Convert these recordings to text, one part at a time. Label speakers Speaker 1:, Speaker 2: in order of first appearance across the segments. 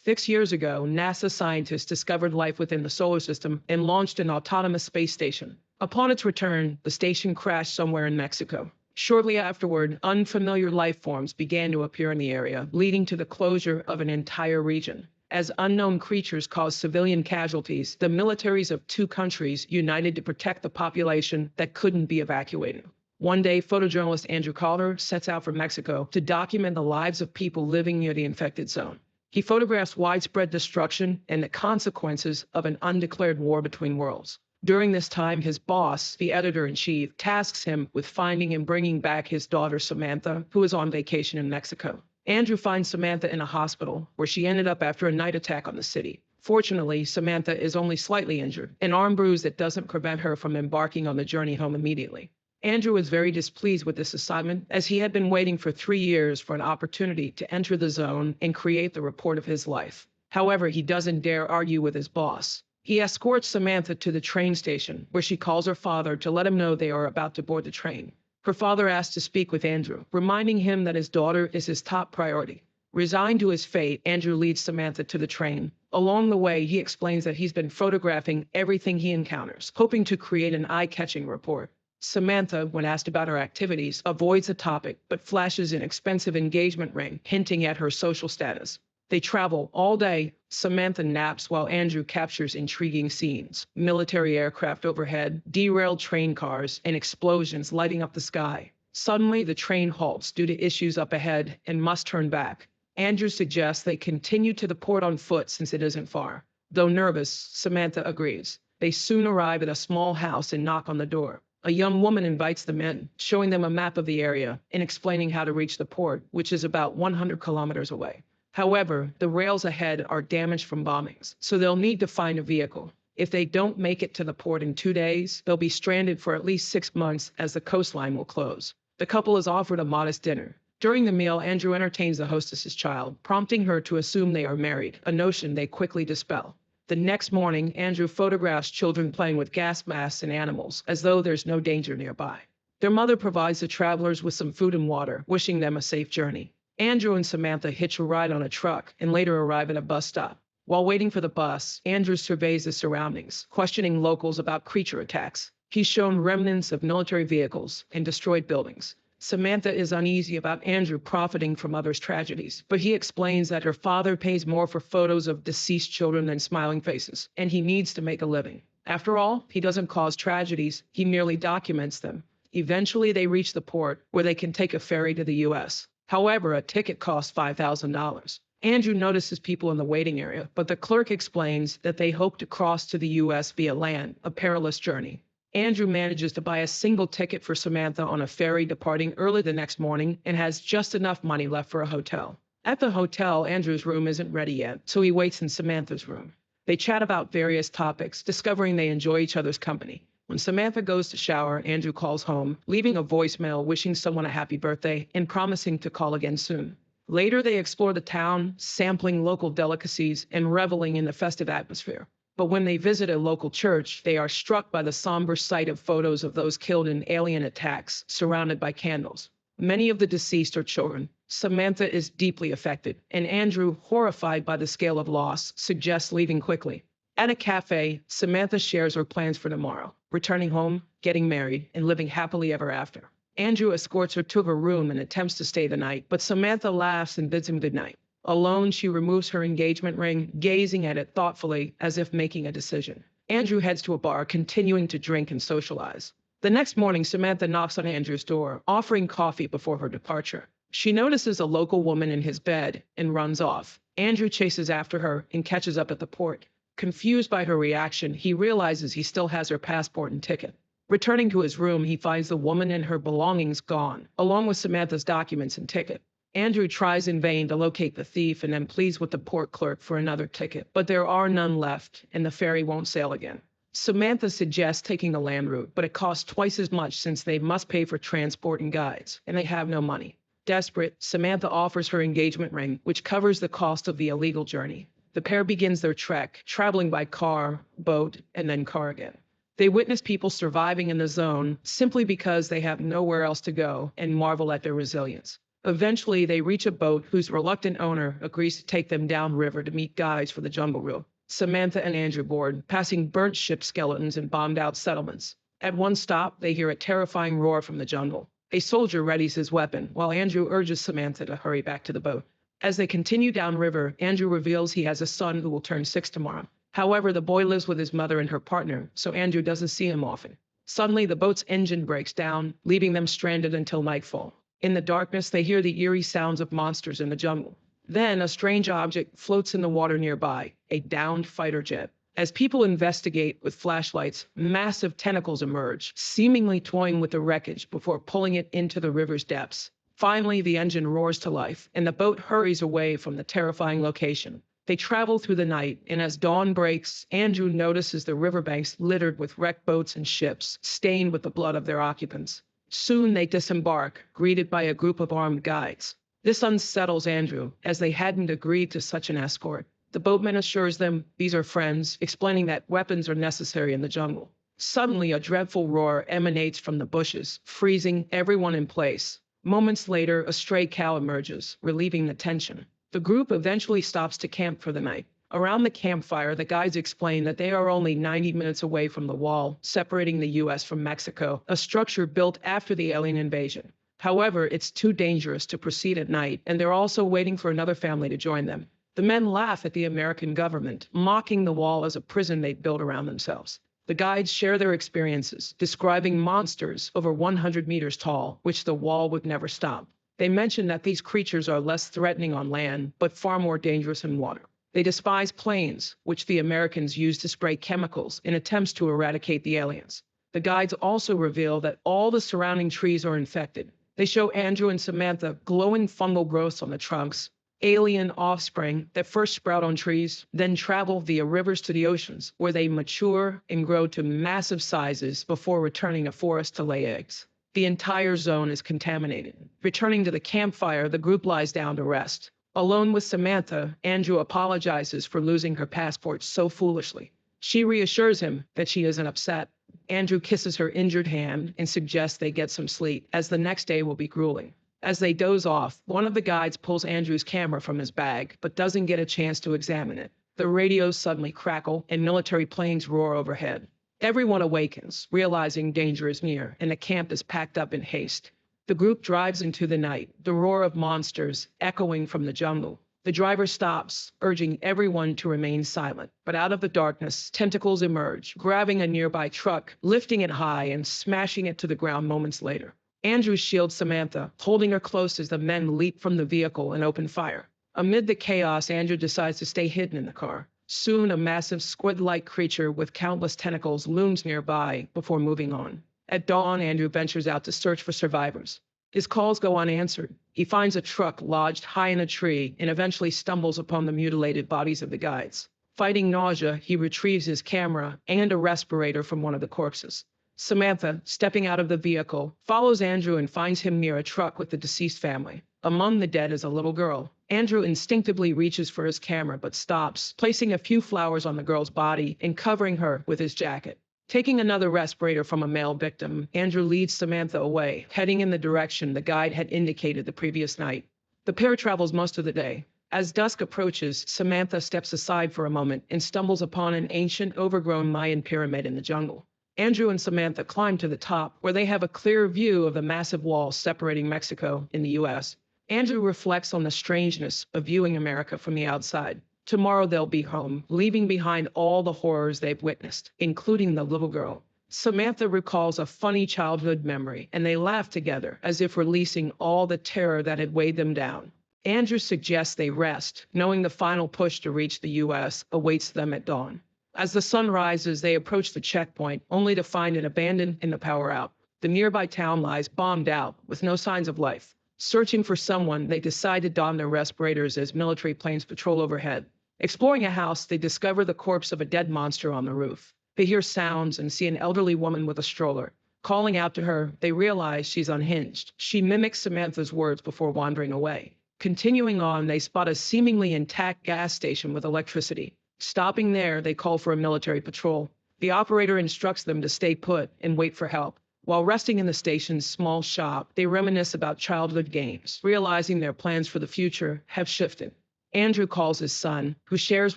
Speaker 1: 6 years ago, NASA scientists discovered life within the solar system and launched an autonomous space station. Upon its return, the station crashed somewhere in Mexico. Shortly afterward, unfamiliar life forms began to appear in the area, leading to the closure of an entire region. As unknown creatures caused civilian casualties, the militaries of two countries united to protect the population that couldn't be evacuated. One day, photojournalist Andrew Calder sets out for Mexico to document the lives of people living near the infected zone. He photographs widespread destruction and the consequences of an undeclared war between worlds. During this time, his boss, the editor-in-chief, tasks him with finding and bringing back his daughter Samantha, who is on vacation in Mexico. Andrew finds Samantha in a hospital, where she ended up after a night attack on the city. Fortunately, Samantha is only slightly injured, an arm bruise that doesn't prevent her from embarking on the journey home immediately. Andrew is very displeased with this assignment, as he had been waiting for 3 years for an opportunity to enter the zone and create the report of his life. However, he doesn't dare argue with his boss. He escorts Samantha to the train station, where she calls her father to let him know they are about to board the train. Her father asks to speak with Andrew, reminding him that his daughter is his top priority. Resigned to his fate, Andrew leads Samantha to the train. Along the way, he explains that he's been photographing everything he encounters, hoping to create an eye-catching report. Samantha, when asked about her activities, avoids the topic, but flashes an expensive engagement ring, hinting at her social status. They travel all day. Samantha naps while Andrew captures intriguing scenes: military aircraft overhead, derailed train cars, and explosions lighting up the sky. Suddenly, the train halts due to issues up ahead and must turn back. Andrew suggests they continue to the port on foot since it isn't far. Though nervous, Samantha agrees. They soon arrive at a small house and knock on the door. A young woman invites them in, showing them a map of the area and explaining how to reach the port, which is about 100 kilometers away. However, the rails ahead are damaged from bombings, so they'll need to find a vehicle. If they don't make it to the port in 2 days, they'll be stranded for at least 6 months, as the coastline will close. The couple is offered a modest dinner. During the meal, Andrew entertains the hostess's child, prompting her to assume they are married, a notion they quickly dispel. The next morning, Andrew photographs children playing with gas masks and animals, as though there's no danger nearby. Their mother provides the travelers with some food and water, wishing them a safe journey. Andrew and Samantha hitch a ride on a truck and later arrive at a bus stop. While waiting for the bus, Andrew surveys the surroundings, questioning locals about creature attacks. He's shown remnants of military vehicles and destroyed buildings. Samantha is uneasy about Andrew profiting from others' tragedies, but he explains that her father pays more for photos of deceased children than smiling faces, and he needs to make a living. After all, he doesn't cause tragedies, he merely documents them. Eventually, they reach the port, where they can take a ferry to the U.S. However, a ticket costs $5,000. Andrew notices people in the waiting area, but the clerk explains that they hope to cross to the U.S. via land, a perilous journey. Andrew manages to buy a single ticket for Samantha on a ferry departing early the next morning and has just enough money left for a hotel. At the hotel, Andrew's room isn't ready yet, so he waits in Samantha's room. They chat about various topics, discovering they enjoy each other's company. When Samantha goes to shower, Andrew calls home, leaving a voicemail wishing someone a happy birthday and promising to call again soon. Later, they explore the town, sampling local delicacies and reveling in the festive atmosphere. But when they visit a local church, they are struck by the somber sight of photos of those killed in alien attacks, surrounded by candles. Many of the deceased are children. Samantha is deeply affected, and Andrew, horrified by the scale of loss, suggests leaving quickly. At a cafe, Samantha shares her plans for tomorrow, returning home, getting married, and living happily ever after. Andrew escorts her to her room and attempts to stay the night, but Samantha laughs and bids him goodnight. Alone, she removes her engagement ring, gazing at it thoughtfully, as if making a decision. Andrew heads to a bar, continuing to drink and socialize. The next morning, Samantha knocks on Andrew's door, offering coffee before her departure. She notices a local woman in his bed and runs off. Andrew chases after her and catches up at the port. Confused by her reaction, he realizes he still has her passport and ticket. Returning to his room, he finds the woman and her belongings gone, along with Samantha's documents and ticket. Andrew tries in vain to locate the thief and then pleads with the port clerk for another ticket, but there are none left, and the ferry won't sail again. Samantha suggests taking the land route, but it costs twice as much since they must pay for transport and guides, and they have no money. Desperate, Samantha offers her engagement ring, which covers the cost of the illegal journey. The pair begins their trek, traveling by car, boat, and then car again. They witness people surviving in the zone simply because they have nowhere else to go and marvel at their resilience. Eventually, they reach a boat whose reluctant owner agrees to take them downriver to meet guides for the jungle reel. Samantha and Andrew board, passing burnt ship skeletons and bombed-out settlements. At one stop, they hear a terrifying roar from the jungle. A soldier readies his weapon, while Andrew urges Samantha to hurry back to the boat. As they continue downriver, Andrew reveals he has a son who will turn 6 tomorrow. However, the boy lives with his mother and her partner, so Andrew doesn't see him often. Suddenly, the boat's engine breaks down, leaving them stranded until nightfall. In the darkness, they hear the eerie sounds of monsters in the jungle. Then, a strange object floats in the water nearby, a downed fighter jet. As people investigate with flashlights, massive tentacles emerge, seemingly toying with the wreckage before pulling it into the river's depths. Finally, the engine roars to life, and the boat hurries away from the terrifying location. They travel through the night, and as dawn breaks, Andrew notices the riverbanks littered with wrecked boats and ships, stained with the blood of their occupants. Soon they disembark, greeted by a group of armed guides. This unsettles Andrew, as they hadn't agreed to such an escort. The boatman assures them these are friends, explaining that weapons are necessary in the jungle. Suddenly, a dreadful roar emanates from the bushes, freezing everyone in place. Moments later, a stray cow emerges, relieving the tension. The group eventually stops to camp for the night. Around the campfire, the guides explain that they are only 90 minutes away from the wall, separating the U.S. from Mexico, a structure built after the alien invasion. However, it's too dangerous to proceed at night, and they're also waiting for another family to join them. The men laugh at the American government, mocking the wall as a prison they'd built around themselves. The guides share their experiences, describing monsters over 100 meters tall, which the wall would never stop. They mention that these creatures are less threatening on land, but far more dangerous in water. They despise planes, which the Americans use to spray chemicals in attempts to eradicate the aliens. The guides also reveal that all the surrounding trees are infected. They show Andrew and Samantha glowing fungal growths on the trunks, alien offspring that first sprout on trees, then travel via rivers to the oceans, where they mature and grow to massive sizes before returning to forest to lay eggs. The entire zone is contaminated. Returning to the campfire, the group lies down to rest. Alone with Samantha, Andrew apologizes for losing her passport so foolishly. She reassures him that she isn't upset. Andrew kisses her injured hand and suggests they get some sleep, as the next day will be grueling. As they doze off, one of the guides pulls Andrew's camera from his bag, but doesn't get a chance to examine it. The radios suddenly crackle, and military planes roar overhead. Everyone awakens, realizing danger is near, and the camp is packed up in haste. The group drives into the night, the roar of monsters echoing from the jungle. The driver stops, urging everyone to remain silent. But out of the darkness, tentacles emerge, grabbing a nearby truck, lifting it high and smashing it to the ground moments later. Andrew shields Samantha, holding her close as the men leap from the vehicle and open fire. Amid the chaos, Andrew decides to stay hidden in the car. Soon, a massive squid-like creature with countless tentacles looms nearby before moving on. At dawn, Andrew ventures out to search for survivors. His calls go unanswered. He finds a truck lodged high in a tree and eventually stumbles upon the mutilated bodies of the guides. Fighting nausea, he retrieves his camera and a respirator from one of the corpses. Samantha, stepping out of the vehicle, follows Andrew and finds him near a truck with the deceased family. Among the dead is a little girl. Andrew instinctively reaches for his camera but stops, placing a few flowers on the girl's body and covering her with his jacket. Taking another respirator from a male victim, Andrew leads Samantha away, heading in the direction the guide had indicated the previous night. The pair travels most of the day. As dusk approaches, Samantha steps aside for a moment and stumbles upon an ancient, overgrown Mayan pyramid in the jungle. Andrew and Samantha climb to the top, where they have a clear view of the massive wall separating Mexico and the U.S. Andrew reflects on the strangeness of viewing America from the outside. Tomorrow they'll be home, leaving behind all the horrors they've witnessed, including the little girl. Samantha recalls a funny childhood memory, and they laugh together, as if releasing all the terror that had weighed them down. Andrew suggests they rest, knowing the final push to reach the U.S. awaits them at dawn. As the sun rises, they approach the checkpoint, only to find it abandoned and the power out. The nearby town lies bombed out, with no signs of life. Searching for someone, they decide to don their respirators as military planes patrol overhead. Exploring a house, they discover the corpse of a dead monster on the roof. They hear sounds and see an elderly woman with a stroller. Calling out to her, they realize she's unhinged. She mimics Samantha's words before wandering away. Continuing on, they spot a seemingly intact gas station with electricity. Stopping there, they call for a military patrol. The operator instructs them to stay put and wait for help. While resting in the station's small shop, they reminisce about childhood games, realizing their plans for the future have shifted. Andrew calls his son, who shares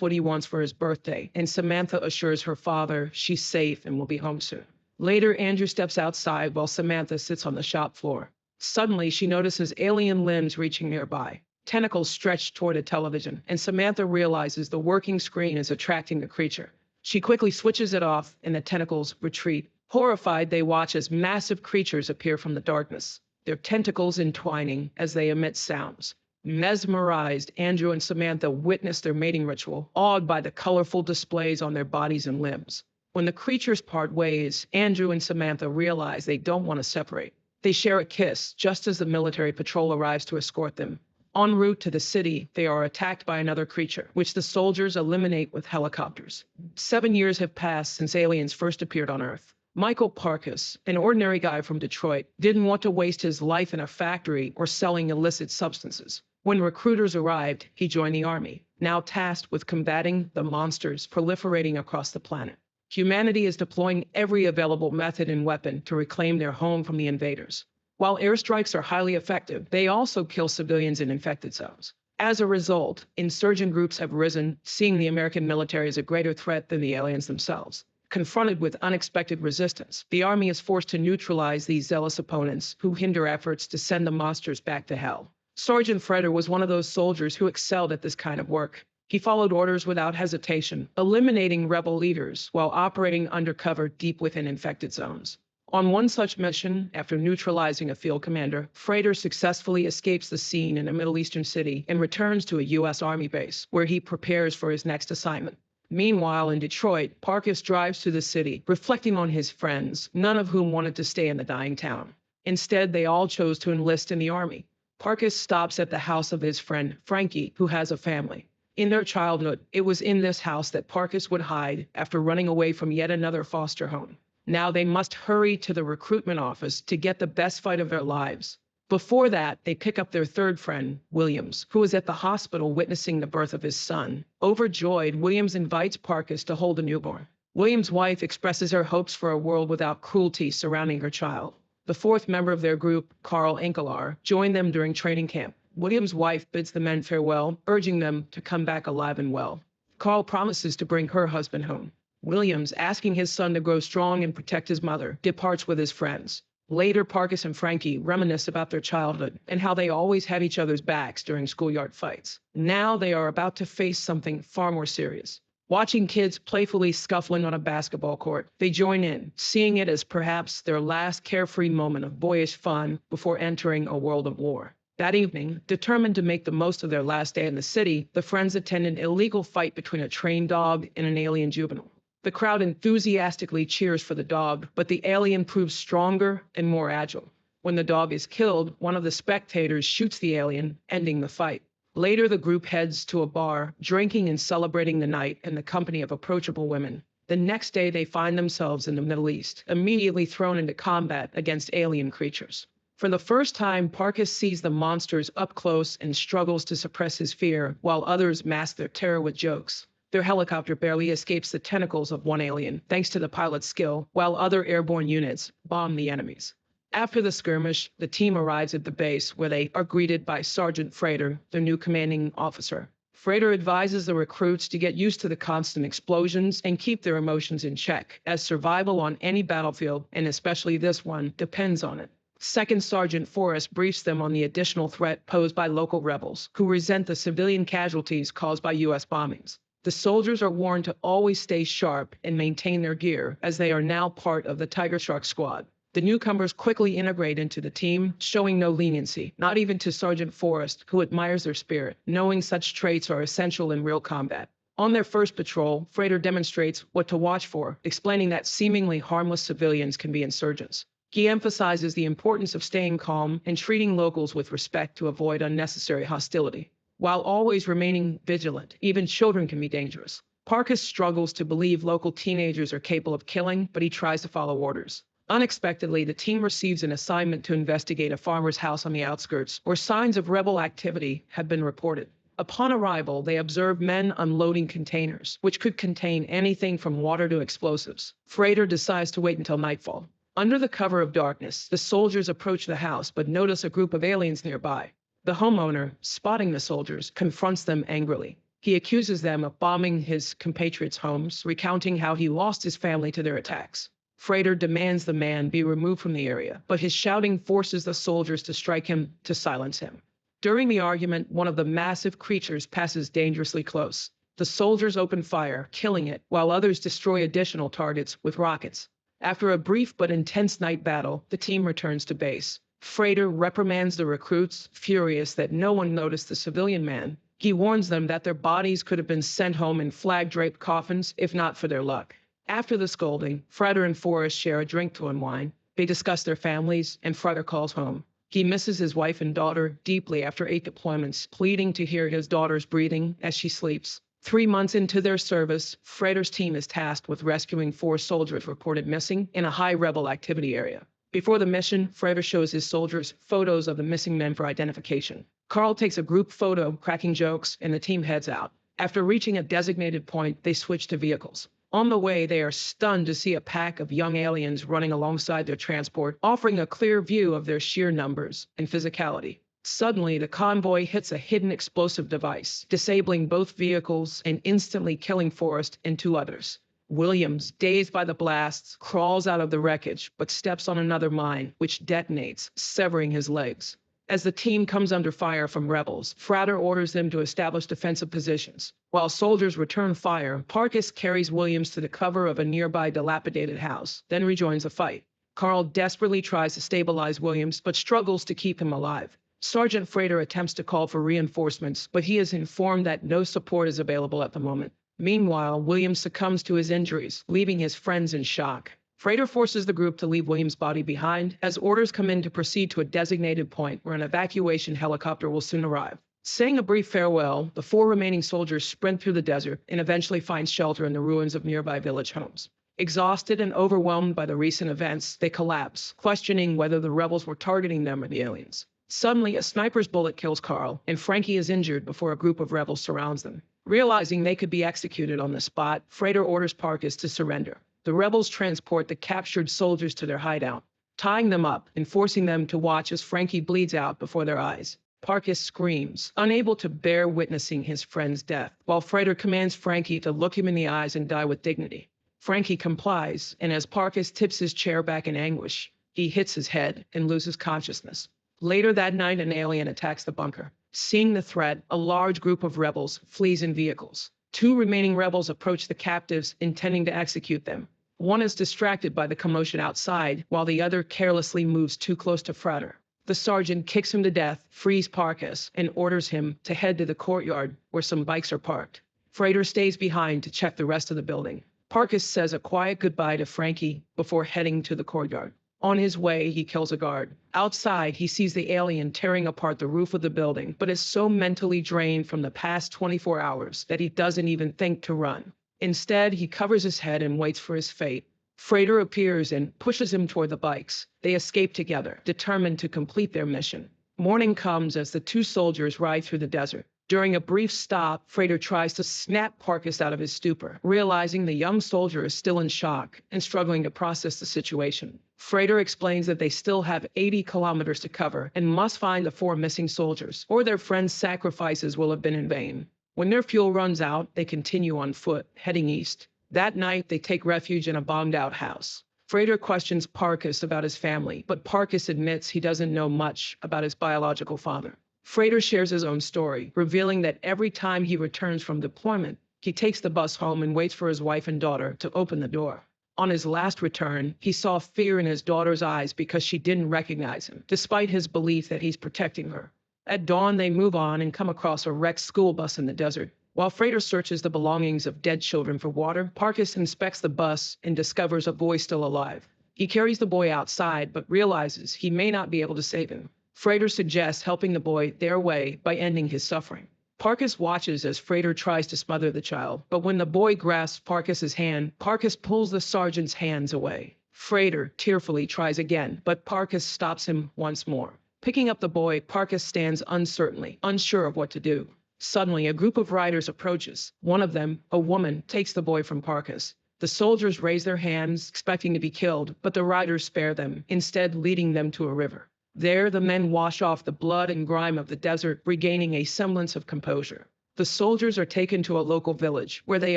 Speaker 1: what he wants for his birthday, and Samantha assures her father she's safe and will be home soon. Later, Andrew steps outside while Samantha sits on the shop floor. Suddenly, she notices alien limbs reaching nearby. Tentacles stretched toward a television, and Samantha realizes the working screen is attracting the creature. She quickly switches it off, and the tentacles retreat. Horrified, they watch as massive creatures appear from the darkness, their tentacles entwining as they emit sounds. Mesmerized, Andrew and Samantha witness their mating ritual, awed by the colorful displays on their bodies and limbs. When the creatures part ways, Andrew and Samantha realize they don't want to separate. They share a kiss just as the military patrol arrives to escort them. En route to the city, they are attacked by another creature, which the soldiers eliminate with helicopters. 7 years have passed since aliens first appeared on Earth. Michael Parkas, an ordinary guy from Detroit, didn't want to waste his life in a factory or selling illicit substances. When recruiters arrived, he joined the army, now tasked with combating the monsters proliferating across the planet. Humanity is deploying every available method and weapon to reclaim their home from the invaders. While airstrikes are highly effective, they also kill civilians in infected zones. As a result, insurgent groups have risen, seeing the American military as a greater threat than the aliens themselves. Confronted with unexpected resistance, the army is forced to neutralize these zealous opponents who hinder efforts to send the monsters back to hell. Sergeant Freder was one of those soldiers who excelled at this kind of work. He followed orders without hesitation, eliminating rebel leaders while operating undercover deep within infected zones. On one such mission, after neutralizing a field commander, Freder successfully escapes the scene in a Middle Eastern city and returns to a U.S. Army base, where he prepares for his next assignment. Meanwhile, in Detroit, Parkas drives through the city, reflecting on his friends, none of whom wanted to stay in the dying town. Instead, they all chose to enlist in the army. Parkas stops at the house of his friend, Frankie, who has a family. In their childhood, it was in this house that Parkas would hide after running away from yet another foster home. Now they must hurry to the recruitment office to get the best fight of their lives. Before that, they pick up their third friend, Williams, who is at the hospital witnessing the birth of his son. Overjoyed, Williams invites Parkas to hold the newborn. Williams' wife expresses her hopes for a world without cruelty surrounding her child. The fourth member of their group, Carl Enkelar, joined them during training camp. Williams' wife bids the men farewell, urging them to come back alive and well. Carl promises to bring her husband home. Williams, asking his son to grow strong and protect his mother, departs with his friends. Later, Parkas and Frankie reminisce about their childhood and how they always had each other's backs during schoolyard fights. Now they are about to face something far more serious. Watching kids playfully scuffling on a basketball court, they join in, seeing it as perhaps their last carefree moment of boyish fun before entering a world of war. That evening, determined to make the most of their last day in the city, the friends attend an illegal fight between a trained dog and an alien juvenile. The crowd enthusiastically cheers for the dog, but the alien proves stronger and more agile. When the dog is killed, one of the spectators shoots the alien, ending the fight. Later, the group heads to a bar, drinking and celebrating the night in the company of approachable women. The next day, they find themselves in the Middle East, immediately thrown into combat against alien creatures. For the first time, Parkas sees the monsters up close and struggles to suppress his fear, while others mask their terror with jokes. Their helicopter barely escapes the tentacles of one alien, thanks to the pilot's skill, while other airborne units bomb the enemies. After the skirmish, the team arrives at the base, where they are greeted by Sergeant Freder, their new commanding officer. Freder advises the recruits to get used to the constant explosions and keep their emotions in check, as survival on any battlefield, and especially this one, depends on it. Second Sergeant Forrest briefs them on the additional threat posed by local rebels, who resent the civilian casualties caused by U.S. bombings. The soldiers are warned to always stay sharp and maintain their gear, as they are now part of the Tiger Shark squad. The newcomers quickly integrate into the team, showing no leniency, not even to Sergeant Forrest, who admires their spirit, knowing such traits are essential in real combat. On their first patrol, Freder demonstrates what to watch for, explaining that seemingly harmless civilians can be insurgents. He emphasizes the importance of staying calm and treating locals with respect to avoid unnecessary hostility. While always remaining vigilant, even children can be dangerous. Parkas struggles to believe local teenagers are capable of killing, but he tries to follow orders. Unexpectedly, the team receives an assignment to investigate a farmer's house on the outskirts, where signs of rebel activity have been reported. Upon arrival, they observe men unloading containers, which could contain anything from water to explosives. Freder decides to wait until nightfall. Under the cover of darkness, the soldiers approach the house but notice a group of aliens nearby. The homeowner, spotting the soldiers, confronts them angrily. He accuses them of bombing his compatriots' homes, recounting how he lost his family to their attacks. Frater demands the man be removed from the area, but his shouting forces the soldiers to strike him to silence him. During the argument, one of the massive creatures passes dangerously close. The soldiers open fire, killing it, while others destroy additional targets with rockets. After a brief but intense night battle, the team returns to base. Frater reprimands the recruits, furious that no one noticed the civilian man. He warns them that their bodies could have been sent home in flag-draped coffins if not for their luck. After the scolding, Frater and Forrest share a drink to unwind. They discuss their families, and Frater calls home. He misses his wife and daughter deeply after 8 deployments, pleading to hear his daughter's breathing as she sleeps. 3 months into their service, Frater's team is tasked with rescuing 4 soldiers reported missing in a high rebel activity area. Before the mission, Frater shows his soldiers photos of the missing men for identification. Carl takes a group photo, cracking jokes, and the team heads out. After reaching a designated point, they switch to vehicles. On the way, they are stunned to see a pack of young aliens running alongside their transport, offering a clear view of their sheer numbers and physicality. Suddenly, the convoy hits a hidden explosive device, disabling both vehicles and instantly killing Forrest and 2 others. Williams, dazed by the blasts, crawls out of the wreckage, but steps on another mine, which detonates, severing his legs. As the team comes under fire from rebels, Frater orders them to establish defensive positions. While soldiers return fire, Parkus carries Williams to the cover of a nearby dilapidated house, then rejoins the fight. Carl desperately tries to stabilize Williams, but struggles to keep him alive. Sergeant Frater attempts to call for reinforcements, but he is informed that no support is available at the moment. Meanwhile, Williams succumbs to his injuries, leaving his friends in shock. Frater forces the group to leave Williams' body behind, as orders come in to proceed to a designated point where an evacuation helicopter will soon arrive. Saying a brief farewell, the 4 remaining soldiers sprint through the desert and eventually find shelter in the ruins of nearby village homes. Exhausted and overwhelmed by the recent events, they collapse, questioning whether the rebels were targeting them or the aliens. Suddenly, a sniper's bullet kills Carl, and Frankie is injured before a group of rebels surrounds them. Realizing they could be executed on the spot, Frater orders Parkus to surrender. The rebels transport the captured soldiers to their hideout, tying them up and forcing them to watch as Frankie bleeds out before their eyes. Parkus screams, unable to bear witnessing his friend's death, while Frater commands Frankie to look him in the eyes and die with dignity. Frankie complies, and as Parkus tips his chair back in anguish, he hits his head and loses consciousness. Later that night, an alien attacks the bunker. Seeing the threat, a large group of rebels flees in vehicles. 2 remaining rebels approach the captives, intending to execute them. One is distracted by the commotion outside, while the other carelessly moves too close to Frater. The sergeant kicks him to death, frees Parkus, and orders him to head to the courtyard where some bikes are parked. Frater stays behind to check the rest of the building. Parkus says a quiet goodbye to Frankie before heading to the courtyard. On his way, he kills a guard. Outside, he sees the alien tearing apart the roof of the building, but is so mentally drained from the past 24 hours that he doesn't even think to run. Instead, he covers his head and waits for his fate. Frater appears and pushes him toward the bikes. They escape together, determined to complete their mission. Morning comes as the 2 soldiers ride through the desert. During a brief stop, Frater tries to snap Parkus out of his stupor, realizing the young soldier is still in shock and struggling to process the situation. Frater explains that they still have 80 kilometers to cover and must find the 4 missing soldiers, or their friends' sacrifices will have been in vain. When their fuel runs out, they continue on foot, heading east. That night, they take refuge in a bombed-out house. Frater questions Parkus about his family, but Parkus admits he doesn't know much about his biological father. Frater shares his own story, revealing that every time he returns from deployment, he takes the bus home and waits for his wife and daughter to open the door. On his last return, he saw fear in his daughter's eyes because she didn't recognize him, despite his belief that he's protecting her. At dawn, they move on and come across a wrecked school bus in the desert. While Frater searches the belongings of dead children for water, Parkus inspects the bus and discovers a boy still alive. He carries the boy outside, but realizes he may not be able to save him. Frater suggests helping the boy their way by ending his suffering. Parkus watches as Frater tries to smother the child, but when the boy grasps Parkus's hand, Parkus pulls the sergeant's hands away. Frater tearfully tries again, but Parkus stops him once more. Picking up the boy, Parkus stands uncertainly, unsure of what to do. Suddenly, a group of riders approaches. One of them, a woman, takes the boy from Parkus. The soldiers raise their hands, expecting to be killed, but the riders spare them, instead leading them to a river. There, the men wash off the blood and grime of the desert, regaining a semblance of composure. The soldiers are taken to a local village, where they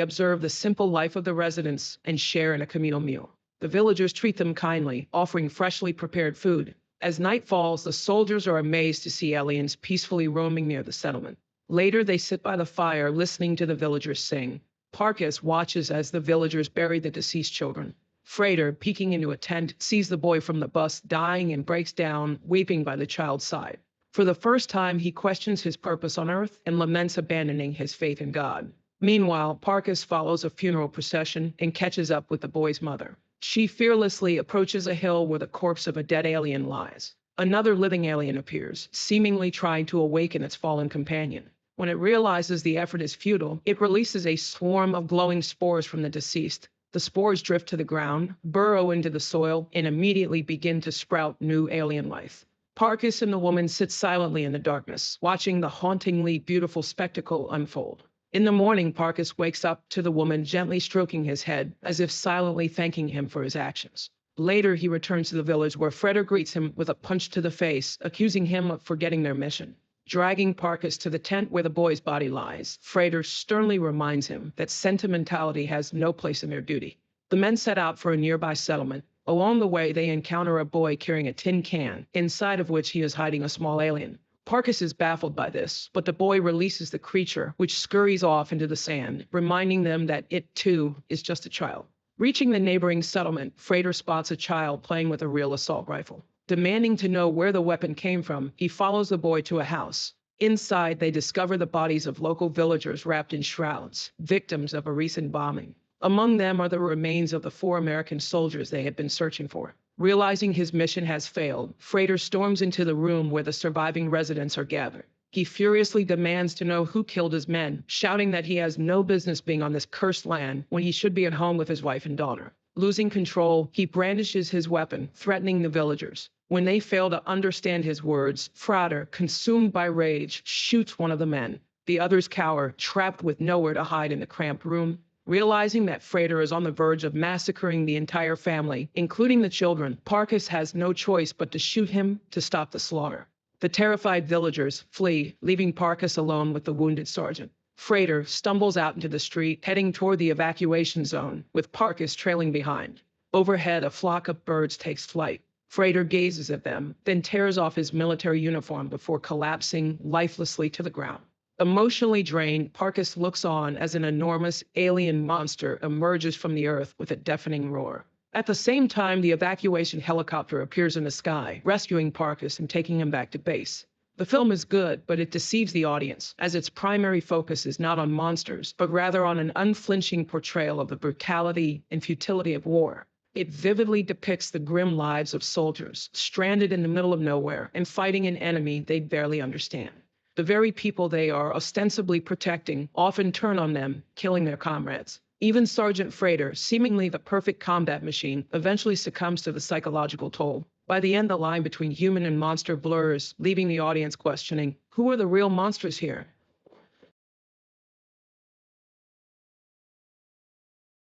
Speaker 1: observe the simple life of the residents and share in a communal meal. The villagers treat them kindly, offering freshly prepared food. As night falls, the soldiers are amazed to see aliens peacefully roaming near the settlement. Later, they sit by the fire, listening to the villagers sing. Parkas watches as the villagers bury the deceased children. Frater, peeking into a tent, sees the boy from the bus dying and breaks down, weeping by the child's side. For the first time, he questions his purpose on Earth and laments abandoning his faith in God. Meanwhile, Parkas follows a funeral procession and catches up with the boy's mother. She fearlessly approaches a hill where the corpse of a dead alien lies. Another living alien appears, seemingly trying to awaken its fallen companion. When it realizes the effort is futile, it releases a swarm of glowing spores from the deceased. The spores drift to the ground, burrow into the soil, and immediately begin to sprout new alien life. Parkas and the woman sit silently in the darkness, watching the hauntingly beautiful spectacle unfold. In the morning, Parkas wakes up to the woman gently stroking his head, as if silently thanking him for his actions. Later, he returns to the village where Freder greets him with a punch to the face, accusing him of forgetting their mission. Dragging Parkas to the tent where the boy's body lies, Freder sternly reminds him that sentimentality has no place in their duty. The men set out for a nearby settlement. Along the way, they encounter a boy carrying a tin can, inside of which he is hiding a small alien. Parkas is baffled by this, but the boy releases the creature, which scurries off into the sand, reminding them that it, too, is just a child. Reaching the neighboring settlement, Frater spots a child playing with a real assault rifle. Demanding to know where the weapon came from, he follows the boy to a house. Inside, they discover the bodies of local villagers wrapped in shrouds, victims of a recent bombing. Among them are the remains of the 4 American soldiers they had been searching for. Realizing his mission has failed, Frater storms into the room where the surviving residents are gathered. He furiously demands to know who killed his men, shouting that he has no business being on this cursed land when he should be at home with his wife and daughter. Losing control, he brandishes his weapon, threatening the villagers. When they fail to understand his words, Frater, consumed by rage, shoots one of the men. The others cower, trapped with nowhere to hide in the cramped room. Realizing that Frater is on the verge of massacring the entire family, including the children, Parkas has no choice but to shoot him to stop the slaughter. The terrified villagers flee, leaving Parkas alone with the wounded sergeant. Frater stumbles out into the street, heading toward the evacuation zone, with Parkas trailing behind. Overhead, a flock of birds takes flight. Frater gazes at them, then tears off his military uniform before collapsing lifelessly to the ground. Emotionally drained, Parkas looks on as an enormous alien monster emerges from the earth with a deafening roar. At the same time, the evacuation helicopter appears in the sky, rescuing Parkas and taking him back to base. The film is good, but it deceives the audience, as its primary focus is not on monsters, but rather on an unflinching portrayal of the brutality and futility of war. It vividly depicts the grim lives of soldiers, stranded in the middle of nowhere and fighting an enemy they barely understand. The very people they are ostensibly protecting often turn on them, killing their comrades. Even Sergeant Frater, seemingly the perfect combat machine, eventually succumbs to the psychological toll. By the end, the line between human and monster blurs, leaving the audience questioning, who are the real monsters here?